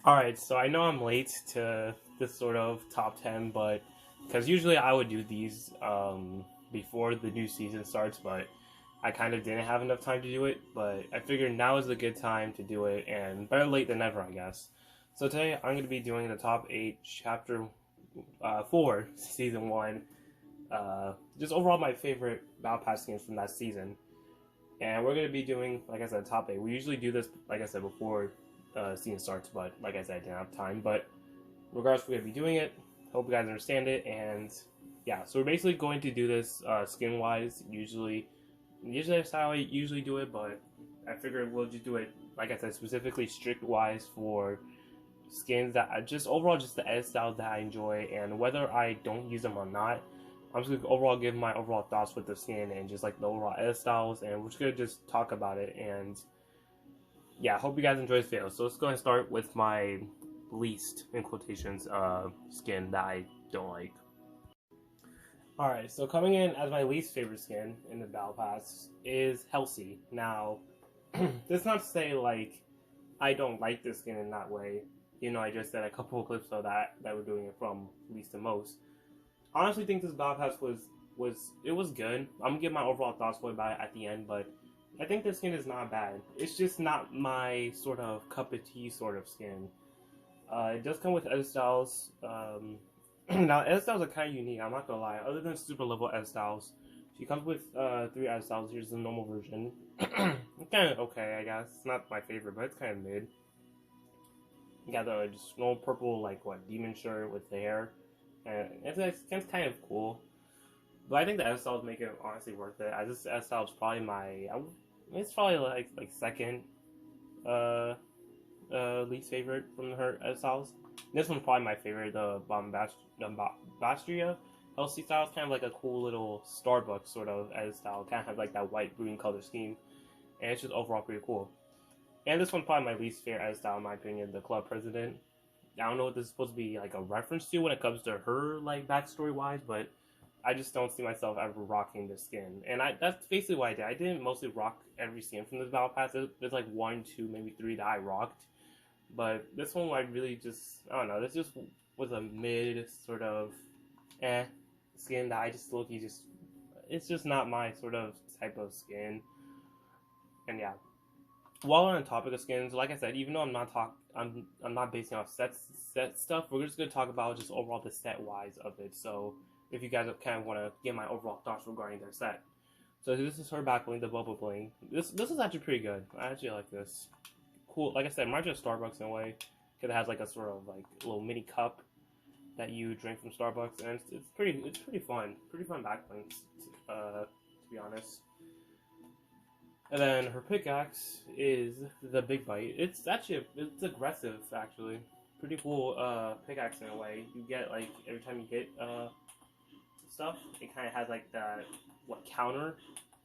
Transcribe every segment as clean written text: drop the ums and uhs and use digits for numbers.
Alright, so I know I'm late to this sort of top 10, but because usually I would do these before the new season starts, but I kind of didn't have enough time to do it. But I figured now is a good time to do it, and better late than never, I guess. So today I'm going to be doing the top 8, chapter 4, season 1. Just overall my favorite Battle Pass skins from that season. And we're gonna be doing, like I said, top 8. We usually do this, like I said, before season starts, but like I said, I didn't have time. But regardless, we're gonna be doing it. Hope you guys understand it. And yeah, so we're basically going to do this skin wise. Usually that's how I usually do it, but I figured we'll just do it, like I said, specifically strict wise for skins that I just overall just the edit styles that I enjoy, and whether I don't use them or not, I'm just gonna overall give my overall thoughts with the skin and just like the overall edit styles, and we're just gonna just talk about it. And yeah, I hope you guys enjoy this video. So let's go ahead and start with my least, in quotations, skin that I don't like. Alright, so coming in as my least favorite skin in the Battle Pass is Halsey. Now, that's not to say like I don't like this skin in that way. You know, I just said a couple of clips of that were doing it from least to most. I honestly think this Battle Pass was good. I'm gonna give my overall thoughts for it at the end, but I think this skin is not bad. It's just not my sort of cup of tea sort of skin. It does come with edit styles. Now edit styles are kind of unique. I'm not gonna lie. Other than super level edit styles, she comes with 3 edit styles. Here's the normal version. It's kind of okay, I guess. It's not my favorite, but it's kind of mid. You got the just normal purple like demon shirt with the hair, and it's kind of cool. But I think the S styles make it honestly worth it. This S style is probably it's probably like second uh least favorite from her S styles. This one's probably my favorite. The Bastria LC style is kind of like a cool little Starbucks sort of S style. Kind of have like that white green color scheme, and it's just overall pretty cool. And this one's probably my least favorite S style in my opinion. The club president. I don't know what this is supposed to be like a reference to when it comes to her like backstory wise, but I just don't see myself ever rocking this skin. And that's basically what I did. I didn't mostly rock every skin from this Battle Pass. There's like 1, 2, maybe 3 that I rocked. But this one I really just, I don't know, this just was a mid sort of skin that I just it's just not my sort of type of skin. And yeah. While we're on the topic of skins, like I said, even though I'm not basing off set stuff, we're just gonna talk about just overall the set wise of it. So if you guys kind of want to get my overall thoughts regarding their set. So this is her back bling, the bubble bling. This is actually pretty good. I actually like this. Cool. Like I said, it reminds me of Starbucks in a way, because it has like a sort of like little mini cup that you drink from Starbucks, and it's pretty fun back bling. To be honest. And then her pickaxe is the big bite. It's aggressive actually. Pretty cool pickaxe in a way. You get like every time you hit stuff, it kind of has like that counter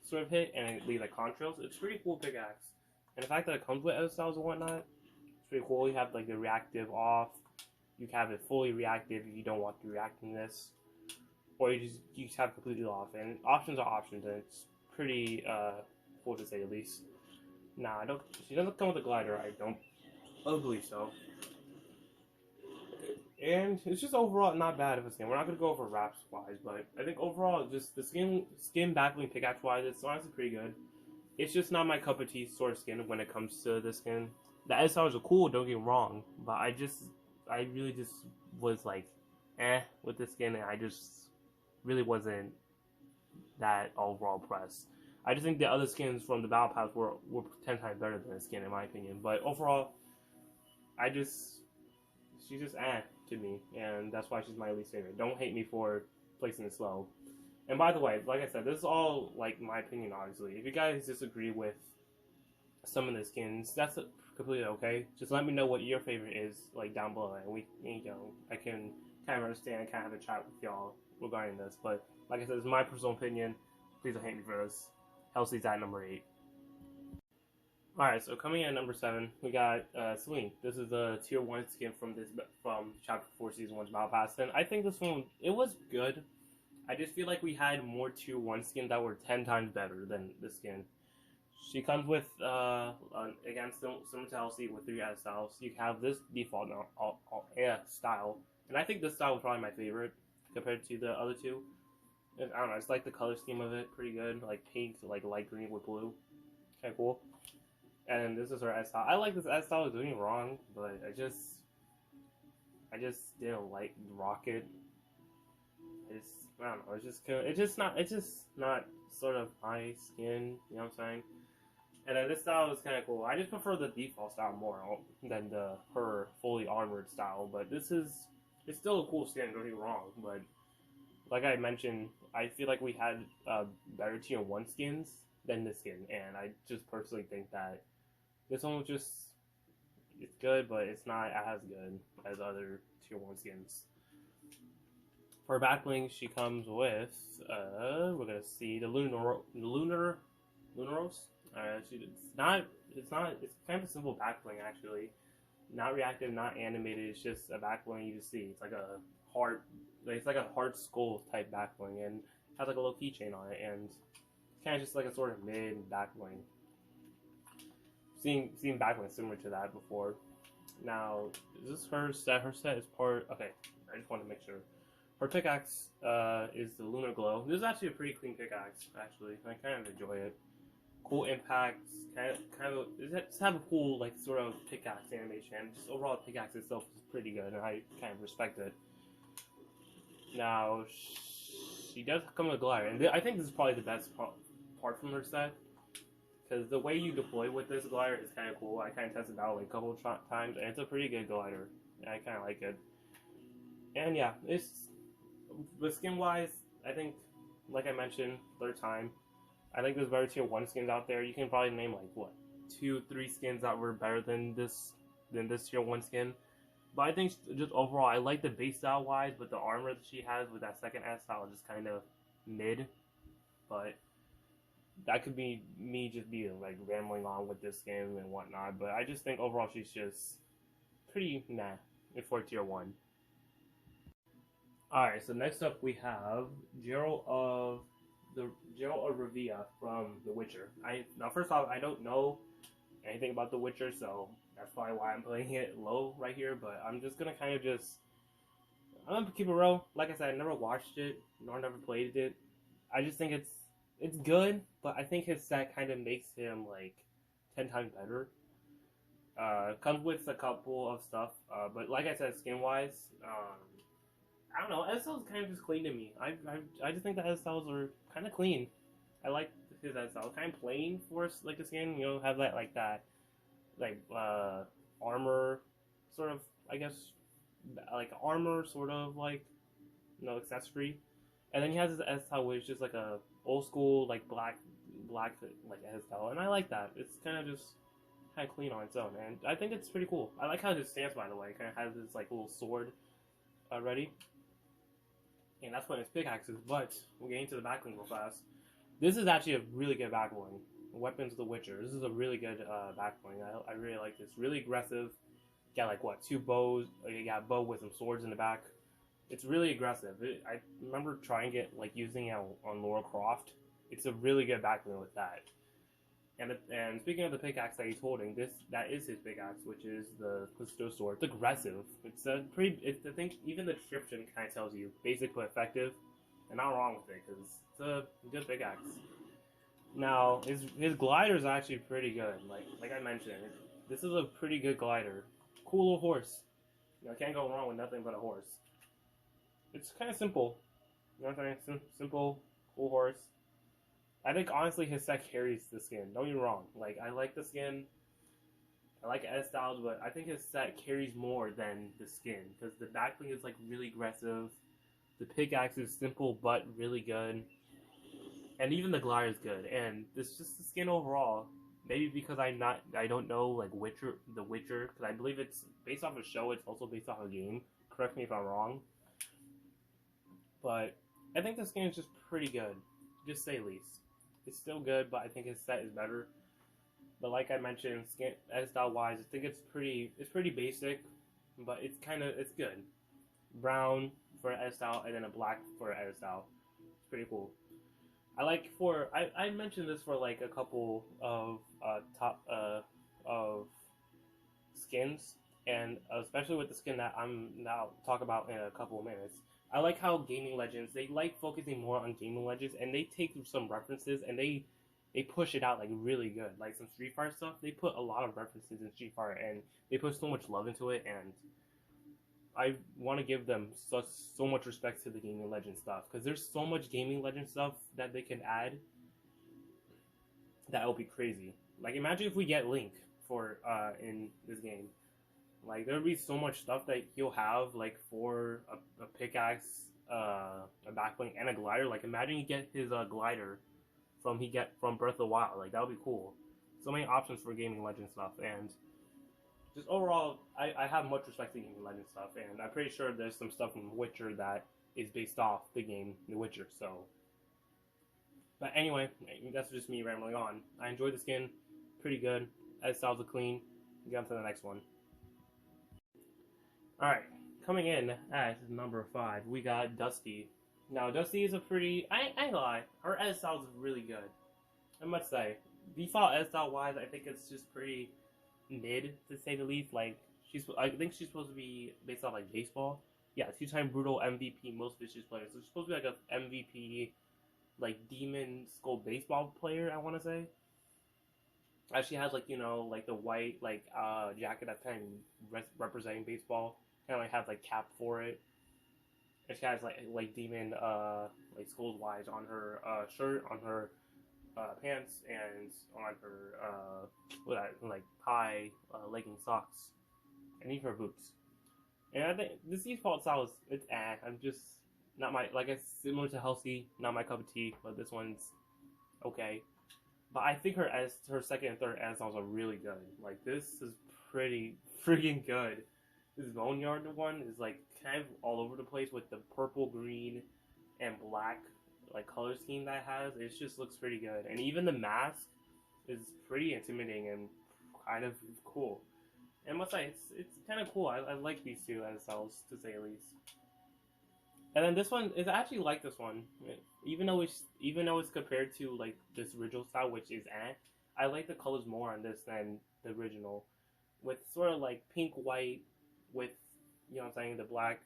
sort of hit, and it leaves like contrails. It's pretty cool pickaxe, and the fact that it comes with other styles and whatnot, it's pretty cool. You have like the reactive off. You can have it fully reactive if you don't want to react in this, or you just have it completely off. And options are options, and it's pretty cool to say the least. Nah, I don't. She doesn't come with a glider. I don't believe so. And it's just overall not bad of a skin. We're not gonna go over wraps wise, but I think overall just the skin backbling pickaxe wise, it's honestly pretty good. It's just not my cup of tea sort of skin when it comes to this skin. The edit styles are cool, don't get me wrong, but I really just was like, with this skin, and I just really wasn't that overall impressed. I just think the other skins from the Battle Pass were 10 times better than this skin in my opinion. But overall, she's just to me, and that's why she's my least favorite. Don't hate me for placing it slow. And by the way, like I said, this is all like my opinion, obviously. If you guys disagree with some of the skins, that's completely okay. Just let me know what your favorite is, like down below, and I can kind of understand and kind of have a chat with y'all regarding this. But like I said, it's my personal opinion. Please don't hate me for this. Halsey's at number 8. Alright, so coming in at number 7, we got Celine. This is the tier 1 skin from chapter 4 season 1's Battle Pass, and I think this one, it was good. I just feel like we had more tier 1 skins that were 10 times better than this skin. She comes with again similar to Elsie with 3 styles. You have this default style, and I think this style was probably my favorite compared to the other two. And I don't know, it's like the color scheme of it pretty good, like pink, like light green with blue, kind of cool. And this is her S style. I like this S style. Doing wrong, but I just didn't like Rocket. I don't know. It's just not sort of my skin. You know what I'm saying? And then this style is kind of cool. I just prefer the default style more than her fully armored style. But it's still a cool skin. Don't get me wrong. But like I mentioned, I feel like we had better tier 1 skins than this skin, and I just personally think that this one was just it's good, but it's not as good as other tier 1 skins. For backbling, she comes with we're gonna see the Lunaros. It's kind of a simple backbling actually. Not reactive, not animated. It's just a backbling you just see. It's like a heart skull type backbling, and has like a little keychain on it, and kind of just like a sort of mid backbling. Seen backbling similar to that before. Now, is this her set? Her set is part. Okay, I just want to make sure. Her pickaxe is the Lunar Glow. This is actually a pretty clean pickaxe. Actually, I kind of enjoy it. Cool impacts. Just have a cool like sort of pickaxe animation. And just overall, the pickaxe itself is pretty good, and I kind of respect it. Now, she does come with a glider, and I think this is probably the best part from her set. Because the way you deploy with this glider is kind of cool. I kind of tested it out like a couple of times, and it's a pretty good glider. And I kind of like it. And yeah, but skin-wise, I think, like I mentioned, third time, I think there's better tier 1 skins out there. You can probably name like, what, 2-3 skins that were better than this tier 1 skin. But I think just overall, I like the base style-wise, but the armor that she has with that second S style is just kind of mid. But that could be me just being like rambling on with this skin and whatnot, but I just think overall she's just pretty meh for tier 1. Alright, so next up we have Geralt of Rivia from The Witcher. Now first off, I don't know anything about The Witcher, so that's probably why I'm playing it low right here, but I'm just gonna I'm gonna keep it real. Like I said, I never watched it, nor never played it. I just think it's good, but I think his set kind of makes him like 10 times better. Comes with a couple of stuff, but like I said, skin wise, I don't know. S-Styles kind of just clean to me. I just think the S-Styles are kind of clean. I like his S-Style. Kind of plain for like the skin, have that armor sort of, I guess, like armor sort of like accessory. And then he has his S-Style, which is just like a old school like black like S-Style, and I like that. It's kind of just kind of clean on its own, and I think it's pretty cool. I like how his stance, by the way, kind of has this like little sword ready, and that's what his pickaxe is. But we're getting to the backbling real fast. This is actually a really good backbling. Weapons of the Witcher. This is a really good backbling. I really like this. Really aggressive. Got like what, 2 bows? You got a bow with some swords in the back. It's really aggressive. I remember trying it, like using it on Lara Croft. It's a really good backbling with that. And speaking of the pickaxe that he's holding, that is his pickaxe, which is the Custo sword. It's aggressive. I think even the description kind of tells you basic but effective, and not wrong with it because it's a good pickaxe. Now his glider is actually pretty good. Like I mentioned, this is a pretty good glider. Cool little horse. Can't go wrong with nothing but a horse. It's kind of simple. You know what I'm saying? Simple, cool horse. I think honestly his set carries the skin. Don't get me wrong. Like I like the skin. I like S-Styles, but I think his set carries more than the skin because the backbling is like really aggressive. The pickaxe is simple but really good, and even the glider is good. And it's just the skin overall. Maybe because I don't know like The Witcher, because I believe it's based off a show. It's also based off a game. Correct me if I'm wrong. But I think the skin is just pretty good, just say least. It's still good, but I think his set is better. But like I mentioned, skin S-Style wise, I think it's pretty basic, but it's good. Brown for S-Style and then a black for S-Style. It's pretty cool. I like for I mentioned this for like a couple of top of skins, and especially with the skin that I'm now talk about in a couple of minutes. I like how gaming legends they like focusing more on gaming legends, and they take some references and they push it out like really good. Like some Street Fighter stuff, they put a lot of references in Street Fighter, and they put so much love into it. And I want to give them so much respect to the gaming legend stuff because there's so much gaming legend stuff that they can add that will be crazy. Like imagine if we get Link for in this game. Like there'll be so much stuff that he'll have like for a pickaxe, a backbling, and a glider. Like imagine you get his glider from Breath of the Wild. Like that would be cool. So many options for gaming legend stuff, and just overall, I have much respect to gaming legend stuff, and I'm pretty sure there's some stuff from Witcher that is based off the game The Witcher. So, but anyway, that's just me rambling on. I enjoyed the skin, pretty good. As styles are clean. Get on to the next one. All right, coming in at number 5, we got Dusty. Now, Dusty is a pretty. I ain't lie, her edit style is really good. I must say, default edit style wise, I think it's just pretty mid to say the least. Like I think she's supposed to be based off like baseball. Yeah, two-time brutal MVP, most vicious player. So she's supposed to be like a MVP, like demon skull baseball player. I want to say. She has like like the white like jacket that's kind of representing baseball. Kind of like has like cap for it. And she has like demon like skulls wise on her shirt, on her pants, and on her like high legging socks, and even her boots. And I think this default style is it's I'm just not my like it's similar to Healthy, not my cup of tea, but this one's okay. But I think her second and third ad songs are really good. Like this is pretty freaking good. This Boneyard one is like kind of all over the place with the purple, green, and black like color scheme that it has. It just looks pretty good, and even the mask is pretty intimidating and kind of cool. And I must say, it's kind of cool. I like these two as styles to say the least. And then this one is I actually like this one, even though it's compared to like this original style, which is I like the colors more on this than the original, with sort of like pink white, with what I'm saying, the black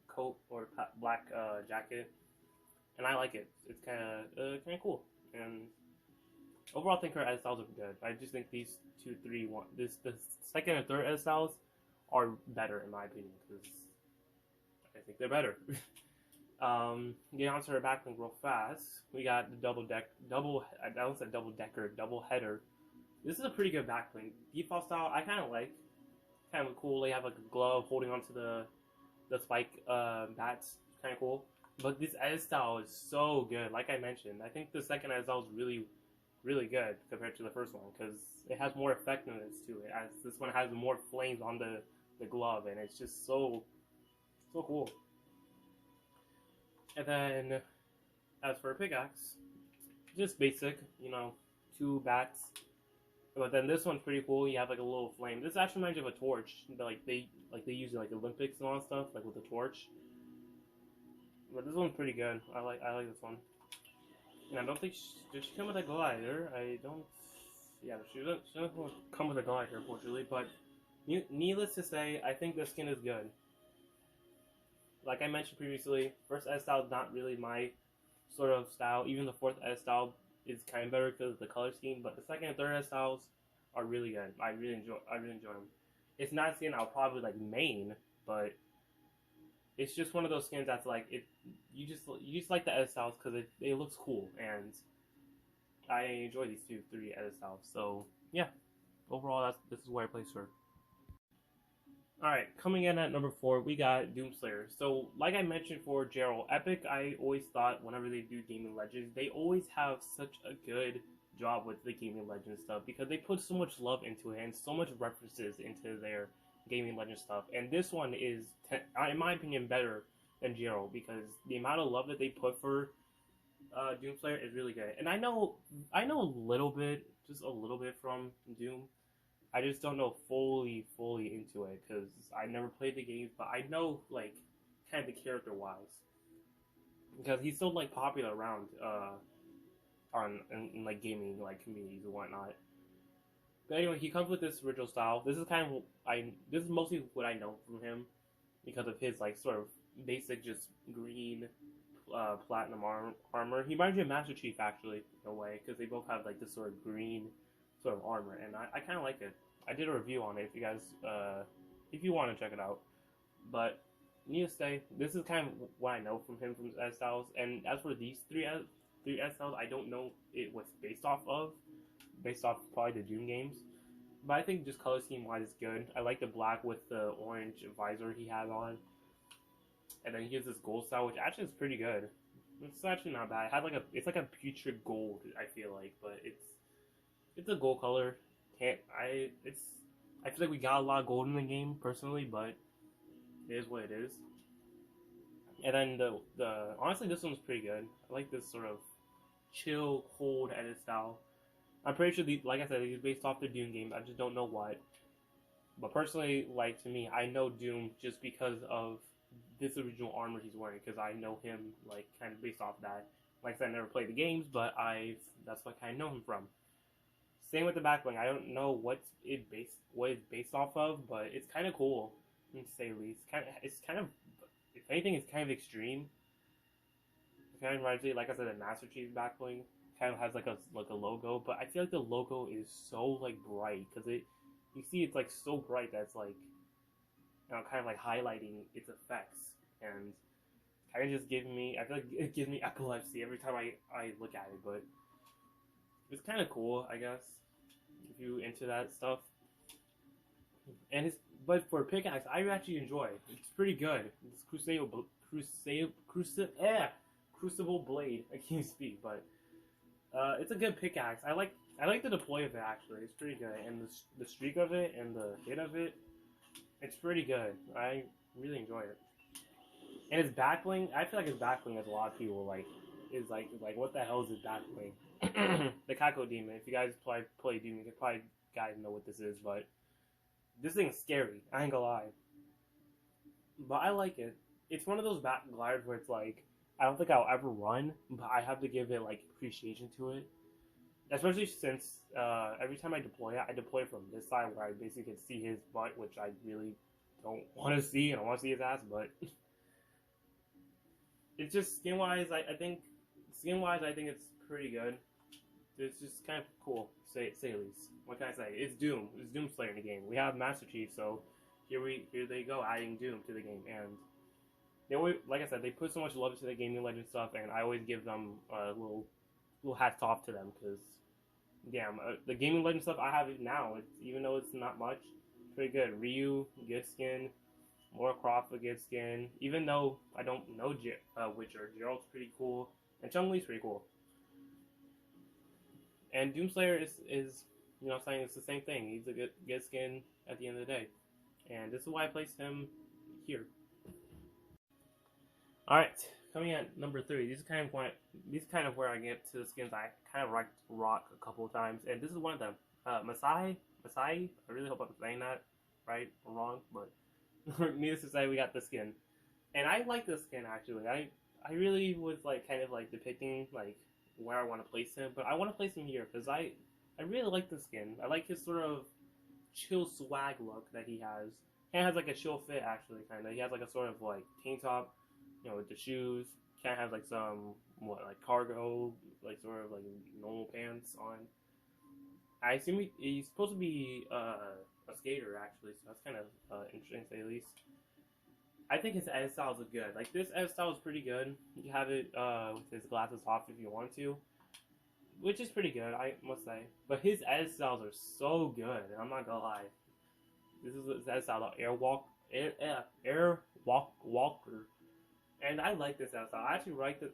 coat or black jacket, and I like it. It's kind of cool, and overall, I think her edit styles are good. I just think these the second and third edit styles are better in my opinion because I think they're better. Getting on to her backlink real fast, we got the I almost said double header. This is a pretty good backlink. Default style, I kind of like. Kind of cool. They have like a glove holding onto the spike bats. Kind of cool. But this edit style is so good. Like I mentioned, I think the second edit style is really good compared to the first one because it has more effectiveness to it. As this one has more flames on the glove, and it's just so cool. And then as for a pickaxe, just basic, 2 bats. But then this one's pretty cool. You have like a little flame. This actually reminds you of a torch. They use it like Olympics and all that stuff, like with the torch. But this one's pretty good. I like this one. And I don't think did she come with a glider? I don't. Yeah, she doesn't come with a glider, unfortunately. But needless to say, I think the skin is good. Like I mentioned previously, first edit style is not really my sort of style. Even the fourth edit style is kind of better because of the color scheme. But the second and third edit styles are really good. I really enjoy them. It's not a skin I'll probably like main, but it's just one of those skins that's like it. You just like the edit styles because it looks cool, and I enjoy these 3 edit styles. So yeah, overall this is where I place her. Alright, coming in at number 4, we got Doomslayer. So, like I mentioned for Gerald, Epic, I always thought whenever they do Gaming Legends, they always have such a good job with the Gaming Legends stuff because they put so much love into it and so much references into their Gaming Legends stuff. And this one is, in my opinion, better than Gerald because the amount of love that they put for Doomslayer is really good. And I know a little bit, just a little bit from Doom. I just don't know fully into it because I never played the games, but I know like kind of the character wise. because he's so like popular around on in like gaming like communities and whatnot. But anyway, he comes with this original style. This is kind of this is mostly what I know from him because of his like sort of basic just green platinum armor. He reminds me of Master Chief actually in a way because they both have like this sort of green sort of armor, and I kind of like it. I did a review on it if you guys if you want to check it out. But needless to say, this is kind of what I know from him from his S styles. And as for these three S styles, I don't know it was based off probably the Doom games. But I think just color scheme wise, it's good. I like the black with the orange visor he has on, and then he has this gold style, which actually is pretty good. It's actually not bad. It had it's like a putrid gold. I feel like, but it's a gold color. I feel like we got a lot of gold in the game personally, but it is what it is. And then the honestly, this one's pretty good. I like this sort of chill, cold edit style. I'm pretty sure like I said, these based off the Doom game. I just don't know what. But personally, like to me, I know Doom just because of this original armor he's wearing, because I know him like kind of based off that. Like I said, I never played the games, but that's what I kind of know him from. Same with the backbling. I don't know what it's based off of, but it's kind of cool, to say the least. It's kind of, if anything, it's kind of extreme. It kind of reminds me, like I said, the Master Chief backbling kind of has like a logo, but I feel like the logo is so like bright because you see it's like so bright that it's like, kind of like highlighting its effects, and kind of just giving me, I feel like it gives me epilepsy every time I look at it, but it's kind of cool, I guess, if you into that stuff. And but for pickaxe, I actually enjoy it. It's pretty good. It's Crucible Blade. I can't speak, but it's a good pickaxe. I like the deploy of it actually. It's pretty good, and the streak of it and the hit of it, it's pretty good. I really enjoy it. And its backbling, I feel like its backbling, as a lot of people is like what the hell is its backbling? The Kako Demon. If you guys play Doom, you probably guys know what this is, but this thing's scary. I ain't gonna lie. But I like it. It's one of those back gliders where it's like, I don't think I'll ever run, but I have to give it like appreciation to it. Especially since every time I deploy from this side where I basically can see his butt, which I really don't want to see. I don't want to see his ass, but it's just skin wise. I think it's pretty good. It's just kind of cool, say at least. What can I say? It's Doom. It's Doom Slayer in the game. We have Master Chief, so here they go, adding Doom to the game. And they always, like I said, they put so much love into the gaming legend stuff, and I always give them a little hats off to them, because damn, the gaming legend stuff I have it now. Even though it's not much, pretty good. Ryu, good skin. Lara Croft, a good skin. Even though I don't know Witcher, Geralt's pretty cool, and Chun-Li's pretty cool. And Doomslayer is you know, saying it's the same thing. He's a good skin at the end of the day, and this is why I placed him here. All right, coming at number 3. These kind of where I get to the skins I kind of rock a couple of times, and this is one of them. Masai. I really hope I'm saying that right or wrong, but needless to say, we got the skin, and I like this skin actually. I really was like kind of like depicting like where I want to place him, but I want to place him here because I really like the skin. I like his sort of chill swag look that he has. He has like a chill fit actually, kind of. He has like a sort of like tank top, you know, with the shoes. Kind of has like some like cargo, like sort of like normal pants on. I assume he's supposed to be a skater actually, so that's kind of interesting to say the least. I think his edit styles are good. Like, this edit style is pretty good. You can have it with his glasses off if you want to, which is pretty good, I must say. But his edit styles are so good, I'm not gonna lie. This is his edit style, Air Walker. And I like this edit style. I actually rocked this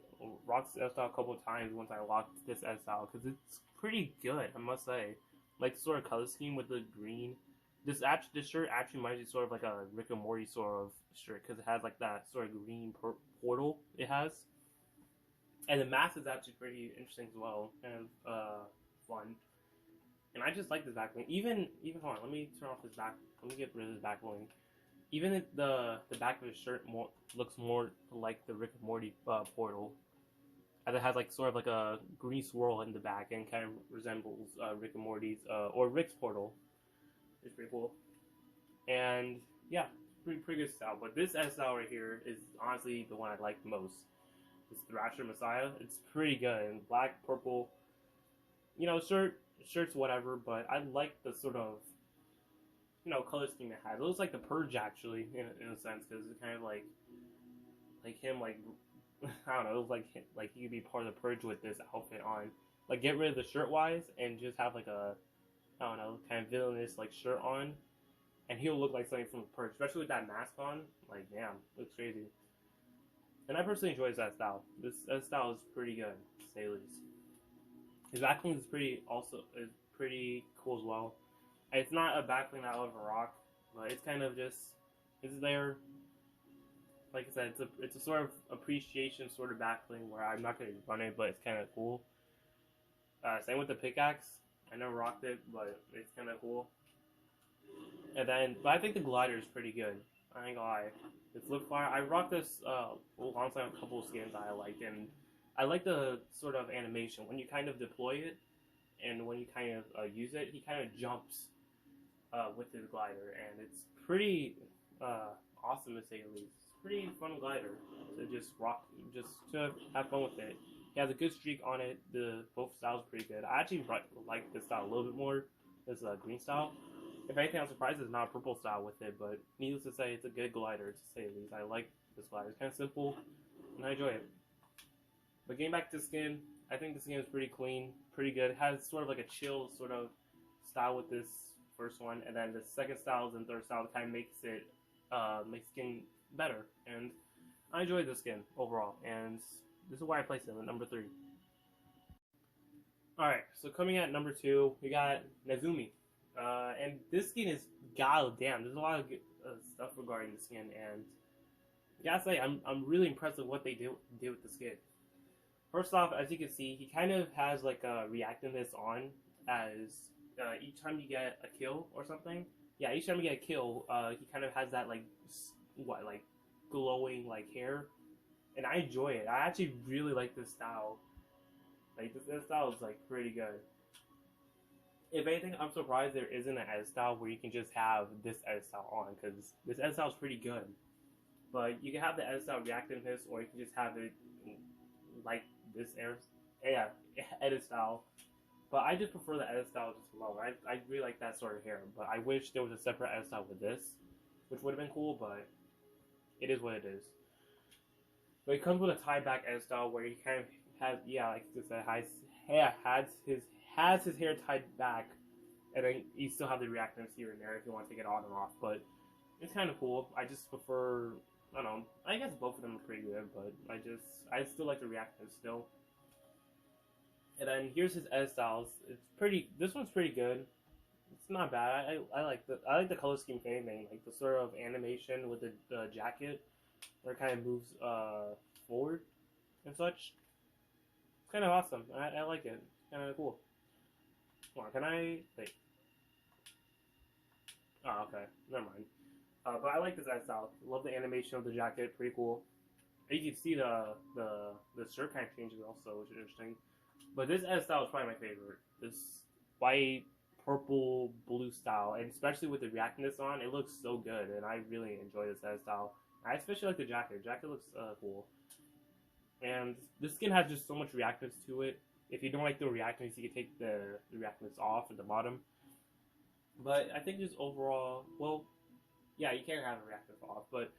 edit style a couple of times once I locked this edit style, because it's pretty good, I must say. Like, the sort of color scheme with the green. This shirt actually reminds me sort of like a Rick and Morty sort of shirt, because it has like that sort of green portal it has. And the mask is actually pretty interesting as well, and fun. And I just like this back bling. Even hold on, let me turn off this back. Let me get rid of this back bling. Even the back of his shirt looks more like the Rick and Morty portal and it has like sort of like a green swirl in the back and kind of resembles Rick and Morty's or Rick's portal. It's pretty cool. And yeah, pretty good style. But this S style right here is honestly the one I like the most. This Thrasher Messiah. It's pretty good. And black, purple, shirts whatever, but I like the sort of color scheme it has. It looks like the Purge actually, in a sense, because it's kind of like him, like I don't know, it was like he could be part of the Purge with this outfit on. Like get rid of the shirt wise and just have like a I don't know kind of villainous like shirt on, and he'll look like something from the Purge, especially with that mask on. Like damn, looks crazy. And I personally enjoy that style. This style is pretty good, to say the least. His backbling is pretty cool as well. It's not a backbling I would ever rock, but it's kind of just it's there. Like I said, it's a sort of appreciation sort of backbling where I'm not gonna run it, but it's kind of cool. Same with the pickaxe. I never rocked it, but it's kind of cool. And then, but I think the glider is pretty good. I ain't gonna lie. The flip fire, I rocked this alongside a couple of skins I liked, and I like the sort of animation when you kind of deploy it, and when you kind of use it, he kind of jumps with his glider, and it's pretty awesome to say the least. It's pretty fun glider to just rock, just to have fun with it. He has a good streak on it. The both styles are pretty good. I actually like this style a little bit more. This green style. If anything, I'm surprised it's not a purple style with it, but needless to say, it's a good glider, to say the least. I like this glider. It's kind of simple, and I enjoy it. But getting back to the skin, I think the skin is pretty clean, pretty good. It has sort of like a chill sort of style with this first one, and then the second styles and third style kind of makes skin better. And I enjoy the skin overall, and this is why I placed it at number 3. Alright, so coming at number 2, we got Nazumi. And this skin is goddamn. There's a lot of good, stuff regarding the skin, and I gotta say, I'm really impressed with what they did with the skin. First off, as you can see, he kind of has like a reactiveness on as each time you get a kill or something. Yeah, each time you get a kill, he kind of has that like glowing like hair, and I enjoy it. I actually really like this style. Like this style is like pretty good. If anything, I'm surprised there isn't an edit style where you can just have this edit style on, because this edit style is pretty good. But you can have the edit style reactiveness, or you can just have it like this edit style. But I just prefer the edit style just alone. I really like that sort of hair, but I wish there was a separate edit style with this, which would have been cool, but it is what it is. But it comes with a tie back edit style where he kind of has, like I said, has his hair tied back, and then you still have the reactance here and there if you want to take it on and off, but it's kind of cool. I just prefer, I don't know, I guess both of them are pretty good, but I still like the reactance still. And then here's his edit styles. This one's pretty good. It's not bad. I like the color scheme for anything, like the sort of animation with the jacket where it kind of moves forward and such. It's kind of awesome. I like it. It's kind of cool. Come on, can I wait? Oh, okay. Never mind. But I like this edit style. Love the animation of the jacket. Pretty cool. And you can see the shirt kind of changes also, which is interesting. But this edit style is probably my favorite. This white, purple, blue style, and especially with the reactness on, it looks so good, and I really enjoy this edit style. I especially like the jacket. The jacket looks cool. And this skin has just so much reactness to it. If you don't like the reactness, you can take the reactness off at the bottom. But I think just overall, well, yeah, you can have the reactness off, but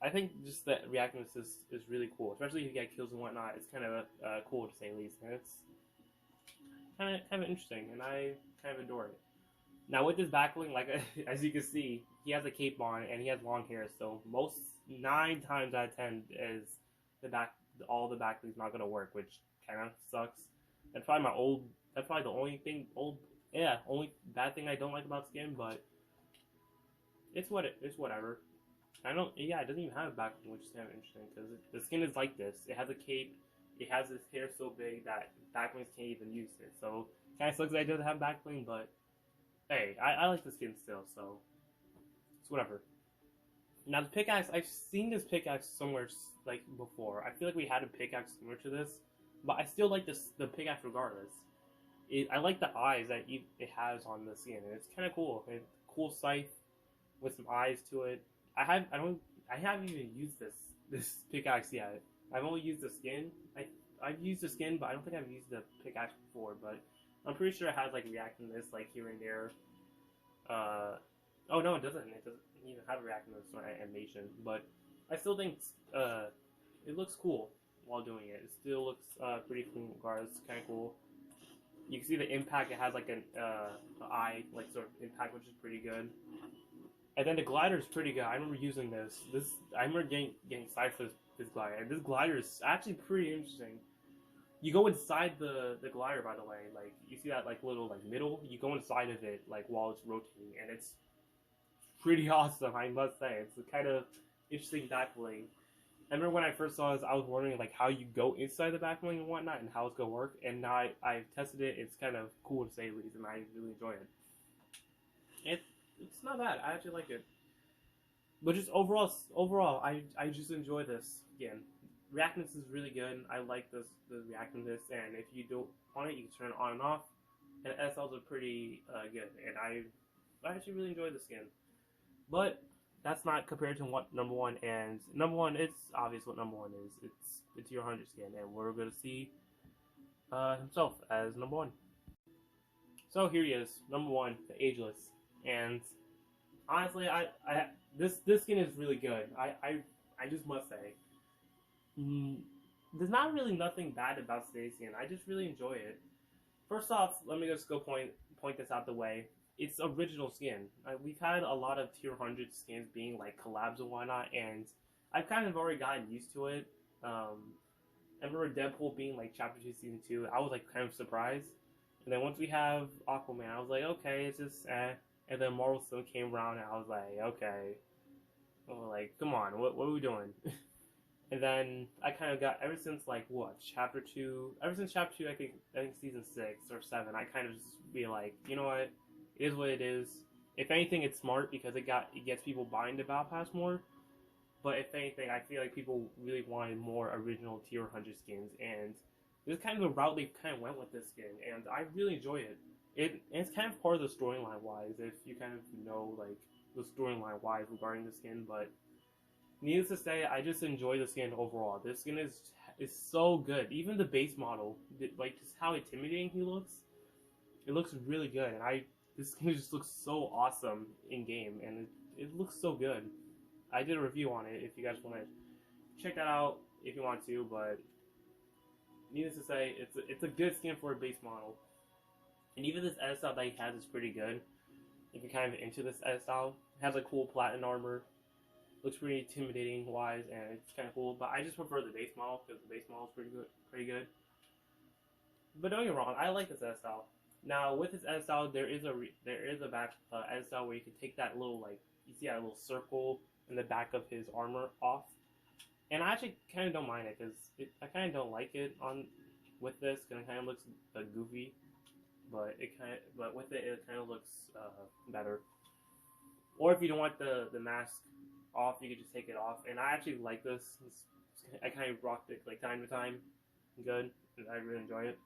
I think just the reactness is really cool, especially if you get kills and whatnot. It's kind of cool to say the least, and it's kind of interesting, and I kind of adore it. Now with this backbling, like as you can see, he has a cape on and he has long hair, so 9 times out of 10 is all the backbling's not gonna work, which kind of sucks. That's probably the only bad thing I don't like about skin, but it's whatever. It doesn't even have a backbling, which is kind of interesting, because the skin is like this. It has a cape, it has this hair so big that backblings can't even use it, so kind of sucks that it doesn't have backbling, but hey, I like the skin still, so it's whatever. Now the pickaxe, I've seen this pickaxe somewhere like before. I feel like we had a pickaxe similar to this, but I still like the pickaxe regardless. I like the eyes that it has on the skin. It's kind of cool. Cool scythe with some eyes to it. I haven't even used this pickaxe yet. I've only used the skin. I've used the skin, but I don't think I've used the pickaxe before. But I'm pretty sure it has like reactiveness like here and there. Oh no, it doesn't. It doesn't even have reactiveness or animation. But I still think it looks cool while doing it. It still looks pretty cool regardless. It's kind of cool. You can see the impact. It has like an eye like sort of impact, which is pretty good. And then the glider is pretty good. I remember using this. I remember getting excited for this glider. And this glider is actually pretty interesting. You go inside the glider, by the way. Like you see that like little like middle. You go inside of it like while it's rotating, and it's pretty awesome. I must say, it's a kind of interesting backbling. I remember when I first saw this, I was wondering like how you go inside the backbling and whatnot, and how it's gonna work. And now I've tested it. It's kind of cool to say the least, and I really enjoy it. It's not bad. I actually like it. But just overall, I just enjoy this. Again, reactiveness is really good. I like the reactiveness, and if you don't want it, you can turn it on and off. And SLs are pretty good, and I actually really enjoy the skin. But that's not compared to what number one. And number one, it's obvious what number one is. It's the tier 100 skin, and we're gonna see himself as number one. So here he is, number one, the Ageless. And honestly, this skin is really good. I just must say, there's not really nothing bad about today's skin. I just really enjoy it. First off, let me just go point this out the way. It's original skin. We've had a lot of tier 100 skins being like collabs and whatnot, and I've kind of already gotten used to it. I remember Deadpool being like Chapter 2, Season 2. I was like kind of surprised. And then once we have Aquaman, I was like, okay, it's just eh. And then Marvel Sun came around, and I was like, okay. I was like, come on, what are we doing? And then I kind of got, ever since like, what, Chapter 2, ever since Chapter 2, I think Season 6 or 7, I kind of just be like, you know what, it is what it is. If anything, it's smart because it gets people buying the Battle Pass more. But if anything, I feel like people really wanted more original tier 100 skins, and this is kind of the route they kind of went with this skin, and I really enjoy it. It's kind of part of the storyline wise, if you kind of know like the storyline wise regarding the skin. But needless to say, I just enjoy the skin overall. This skin is so good. Even the base model, like just how intimidating he looks, it looks really good. And this skin just looks so awesome in game, and it looks so good. I did a review on it if you guys want to check that out if you want to. But needless to say, it's a good skin for a base model. And even this edit style that he has is pretty good. If you're kind of into this edit style, it has a cool platinum armor. Looks pretty intimidating wise, and it's kind of cool. But I just prefer the base model because the base model is pretty good. But don't get me wrong, I like this edit style. Now with this edit style, there is a back edit style where you can take that little like you see that little circle in the back of his armor off, and I actually kind of don't mind it because I kind of don't like it with this because it kind of looks goofy. But with it kind of looks better. Or if you don't want the mask off, you can just take it off. And I actually like this. I kind of rocked it like time to time. Good. I really enjoy it.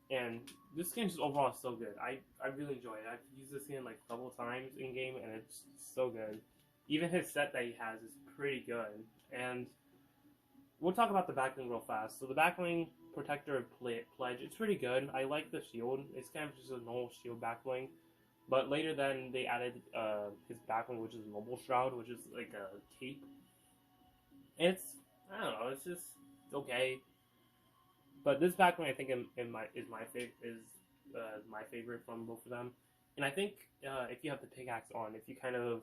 And this skin just overall is so good. I really enjoy it. I've used this skin like a couple of times in game, and it's so good. Even his set that he has is pretty good. And we'll talk about the backbling real fast. So the backbling Protector of Pledge, it's pretty good. I like the shield. It's kind of just a normal shield backbling. But later then they added his backbling, which is Mobile Shroud, which is like a cape. And I don't know, it's okay. But this backbling I think is my favorite from both of them. And I think if you have the pickaxe on, if you kind of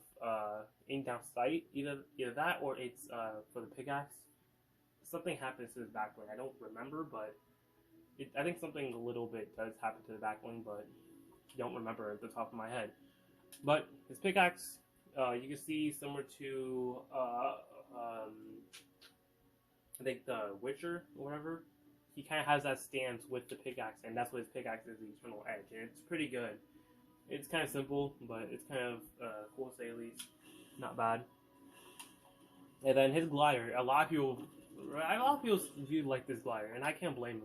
aim down sight, either that or it's for the pickaxe, something happens to his backbling. I don't remember, but I think something a little bit does happen to the backbling, but I don't remember at the top of my head. But his pickaxe, you can see similar to I think the Witcher or whatever. He kind of has that stance with the pickaxe, and that's what his pickaxe is, the Eternal Edge, and it's pretty good. It's kind of simple, but it's kind of cool to say at least. Not bad. And then his glider, a lot of people a lot of people view like this glider, and I can't blame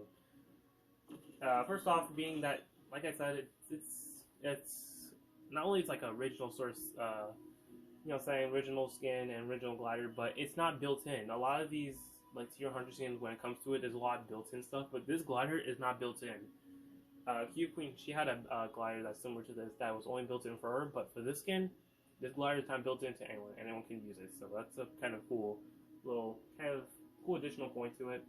them. First off, being that, like I said, it's not only it's like an original source, saying original skin and original glider, but it's not built in. A lot of these like tier 100 skins, when it comes to it, there's a lot of built in stuff, but this glider is not built in. Q Queen, she had a glider that's similar to this that was only built in for her, but for this skin, this glider is not built into anyone. Anyone can use it, so that's a kind of cool additional point to it.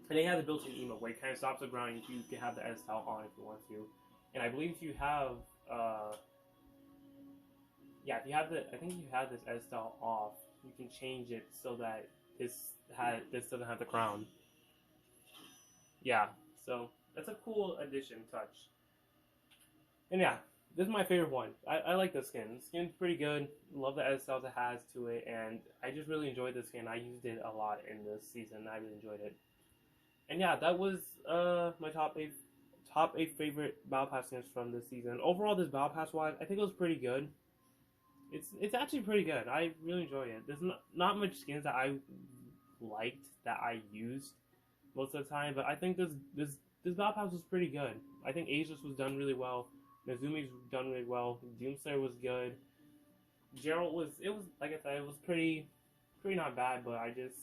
And they have the built-in emote where it kind of stops the ground and you can have the edit style on if you want to. And I believe if you have, I think if you have this edit style off, you can change it so that this doesn't have the crown. Yeah, so that's a cool addition touch. And yeah, this is my favorite one. I like this skin. The skin's pretty good. Love the edit styles it has to it, and I just really enjoyed this skin. I used it a lot in this season. I really enjoyed it. And yeah, that was my top eight favorite Battle Pass skins from this season. Overall, this Battle Pass wise, I think it was pretty good. It's actually pretty good. I really enjoy it. There's not much skins that I liked that I used most of the time, but I think this Battle Pass was pretty good. I think Ageless was done really well. Nazumi's done really well. Doomslayer was good. Gerald was like I said, it was pretty not bad, but I just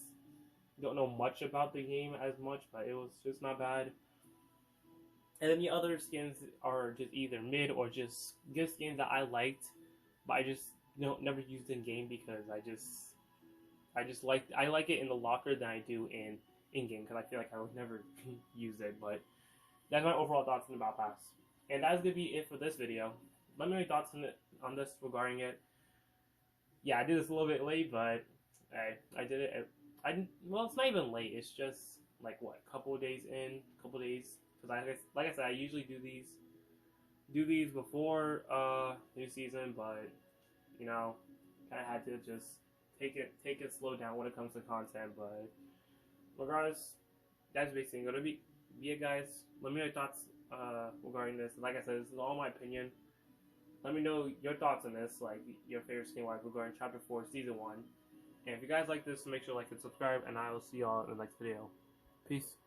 don't know much about the game as much, but it was just not bad. And then the other skins are just either mid or just good skins that I liked, but I just never used in game because I like it in the locker than I do in game because I feel like I would never use it. But that's my overall thoughts on the Battle Pass. And that's gonna be it for this video. Let me know your thoughts on this regarding it. Yeah, I did this a little bit late, but I did it. Well, it's not even late. It's just like what, a couple of days because like I said, I usually do these before new season, but kind of had to just take it slow down when it comes to content. But regardless, that's basically gonna be it, guys. Let me know your thoughts regarding this. Like I said, this is all my opinion. Let me know your thoughts on this, like your favorite skin wise regarding Chapter 4, Season 1. And if you guys like this, make sure to like and subscribe, and I will see y'all in the next video. Peace.